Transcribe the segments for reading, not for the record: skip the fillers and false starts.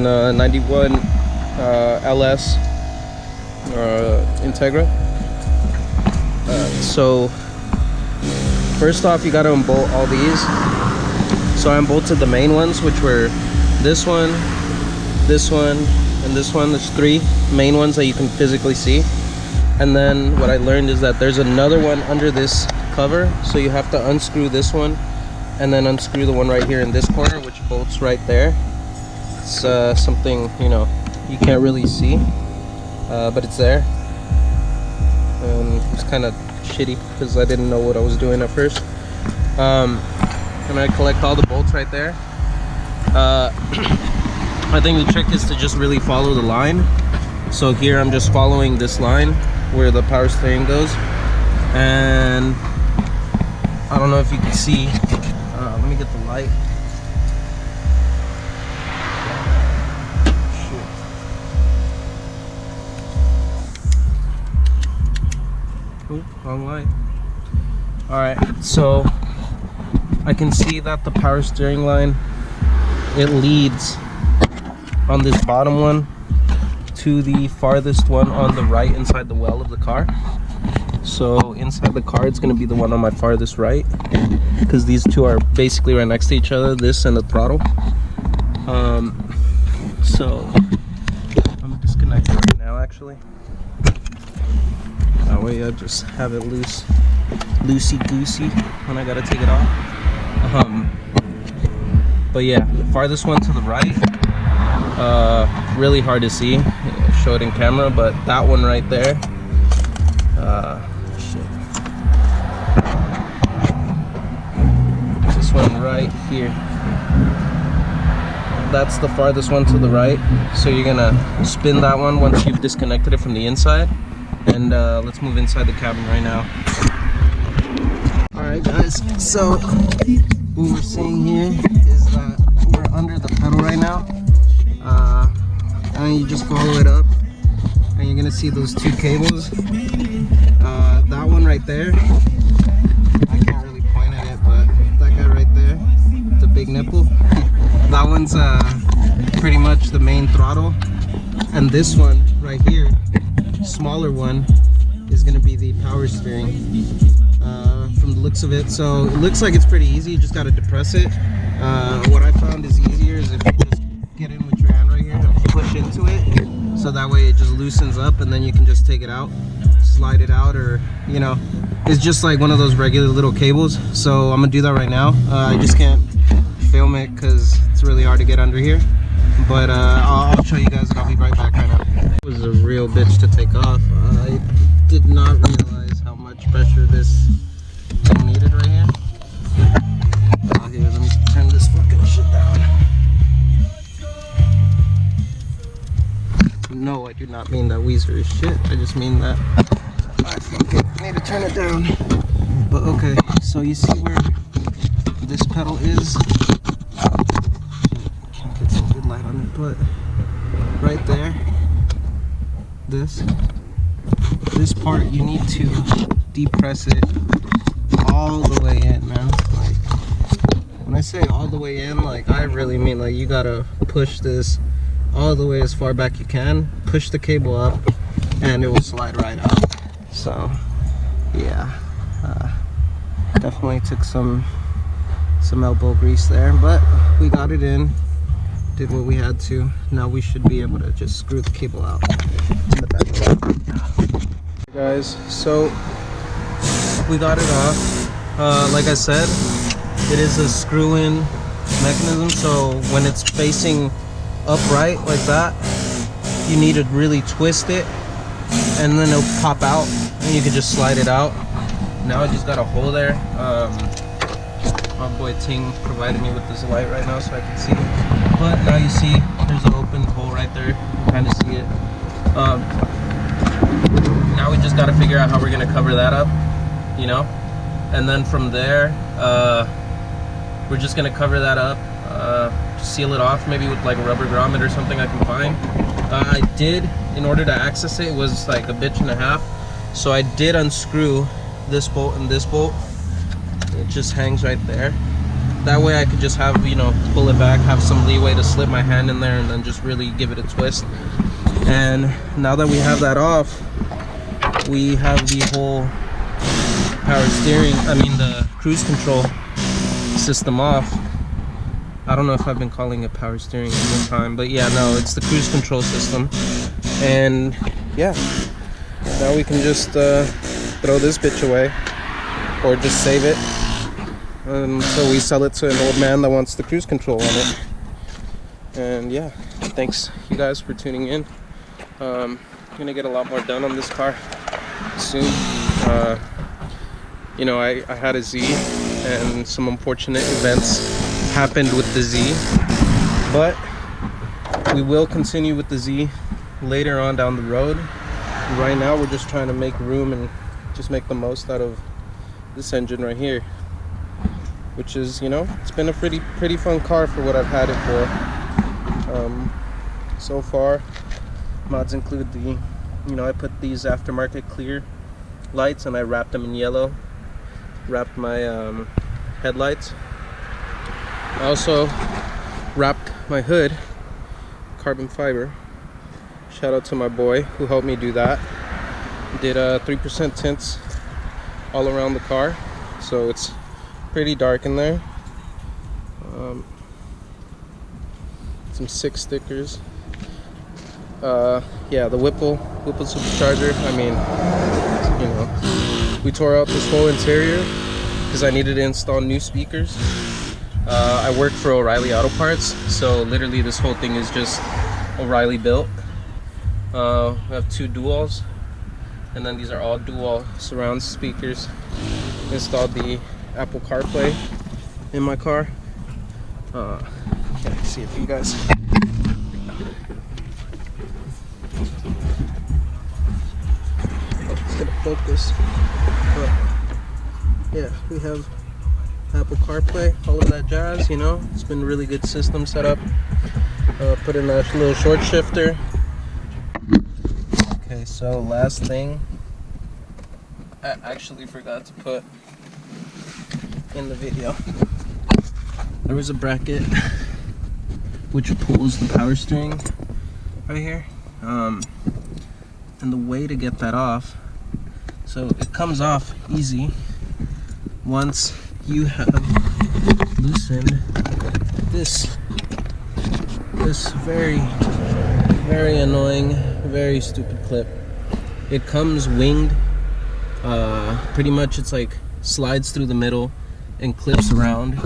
on a 91 LS Integra. So first off, you got to unbolt all these. So I unbolted the main ones, which were this one, and this one. There's 3 main ones that you can physically see. And then what I learned is that there's another one under this cover, so you have to unscrew this one and then unscrew the one right here in this corner, which bolts right there. It's something, you know, you can't really see, but it's there. And it's kind of shitty because I didn't know what I was doing at first. And I collect all the bolts right there. I think the trick is to just really follow the line. So here I'm just following this line where the power steering goes, and I don't know if you can see. Let me get the light. Ooh, wrong light. All right, so I can see that the power steering line, it leads on this bottom one to the farthest one on the right inside the well of the car. So inside the car, it's going to be the one on my farthest right, because these two are basically right next to each other, this and the throttle. So I'm disconnected right now, actually. That way I just have it loosey-goosey when I gotta take it off. But yeah, the farthest one to the right, really hard to see, show it in camera, but that one right there, shit. This one right here, that's the farthest one to the right. So you're gonna spin that one once you've disconnected it from the inside. And let's move inside the cabin right now. Alright guys, so what we're seeing here is that we're under the pedal right now. And you just follow it up, and you're gonna see those 2 cables. That one right there, I can't really point at it, but that guy right there, the big nipple, that one's pretty much the main throttle. And this one right here, smaller one, is going to be the power steering, from the looks of it. So it looks like it's pretty easy, you just got to depress it. What I found is easier is if you just get in with your hand right here and push into it, so that way it just loosens up, and then you can just take it out, slide it out, or, you know, it's just like one of those regular little cables. So I'm gonna do that right now. I just can't film it because it's really hard to get under here, but I'll show you guys, and I'll be right back right now. It was a real bitch to take off. I did not realize how much pressure this thing needed right here. Here, let me turn this fucking shit down. No, I do not mean that Weezer is shit. I just mean that I fucking need to turn it down. But okay, so you see where this pedal is? Can't get some good light on it, but right there, this part, you need to depress it all the way in, man. Like, when I say all the way in, like, I really mean, like, you gotta push this all the way as far back you can, push the cable up, and it will slide right out. So yeah, definitely took some elbow grease there, but we got it in, did what we had to. Now we should be able to just screw the cable out in the back. Guys, so we got it off. Like I said, it is a screw-in mechanism, so when it's facing upright like that, you need to really twist it, and then it'll pop out, and you can just slide it out. Now I just got a hole there. My boy Ting provided me with this light right now so I can see it, but now you see there's an open hole right there. You can kind of see it. Now we just got to figure out how we're gonna cover that up, you know, and then from there we're just gonna cover that up, seal it off, maybe with like a rubber grommet or something I can find. I did, in order to access it, it was like a bitch and a half, so I did unscrew this bolt and this bolt. It just hangs right there. that way I could just have, you know, pull it back, have some leeway to slip my hand in there and then just really give it a twist. And now that we have that off, we have the whole power steering, the cruise control system off. I don't know if I've been calling it power steering all the time, but yeah, no, it's the cruise control system. And yeah, now we can just throw this bitch away or just save it until we sell it to an old man that wants the cruise control on it. And yeah, thanks you guys for tuning in. I'm gonna get a lot more done on this car soon. You know, I had a Z and some unfortunate events happened with the Z, but we will continue with the Z later on down the road. Right now we're just trying to make room and just make the most out of this engine right here, which is, you know, it's been a pretty fun car for what I've had it for. So far, mods include the, you know, I put these aftermarket clear lights and I wrapped them in yellow, wrapped my headlights. I also wrapped my hood carbon fiber. Shout out to my boy who helped me do that. Did 3% tints all around the car, so it's pretty dark in there. Some 6 stickers. Yeah, the Whipple supercharger. You know, we tore out this whole interior because I needed to install new speakers. I work for O'Reilly Auto Parts, so literally this whole thing is just O'Reilly built. We have 2 duals, and then these are all dual surround speakers. Installed the Apple CarPlay in my car. Can't see it for you guys. It's gonna focus, but yeah, we have Apple CarPlay, all of that jazz. You know, it's been a really good system set up. Put in a little short shifter. Okay, so last thing, I actually forgot to put in the video. There was a bracket which pulls the power steering right here, and the way to get that off, so it comes off easy once you have loosened this very annoying, very stupid clip. It comes winged. Pretty much it's like slides through the middle and clips around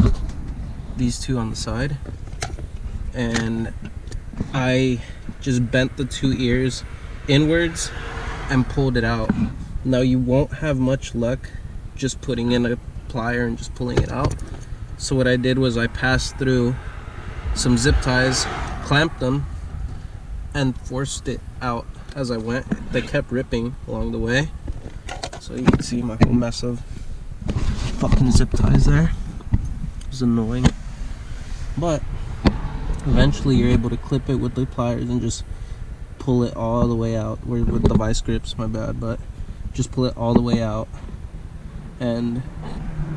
these 2 on the side, and I just bent the 2 ears inwards and pulled it out. Now you won't have much luck just putting in a plier and just pulling it out, so what I did was I passed through some zip ties, clamped them, and forced it out as I went. They kept ripping along the way, so you can see my whole mess of fucking zip ties there. It was annoying, but eventually you're able to clip it with the pliers and just pull it all the way out, with the vice grips, my bad, but just pull it all the way out and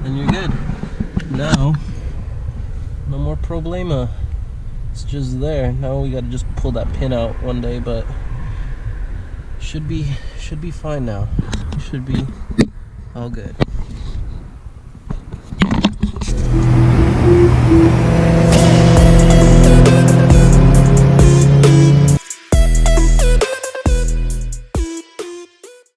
you're good. Now, no more problema. It's just there. Now we gotta just pull that pin out one day, but should be fine now. Should be all good.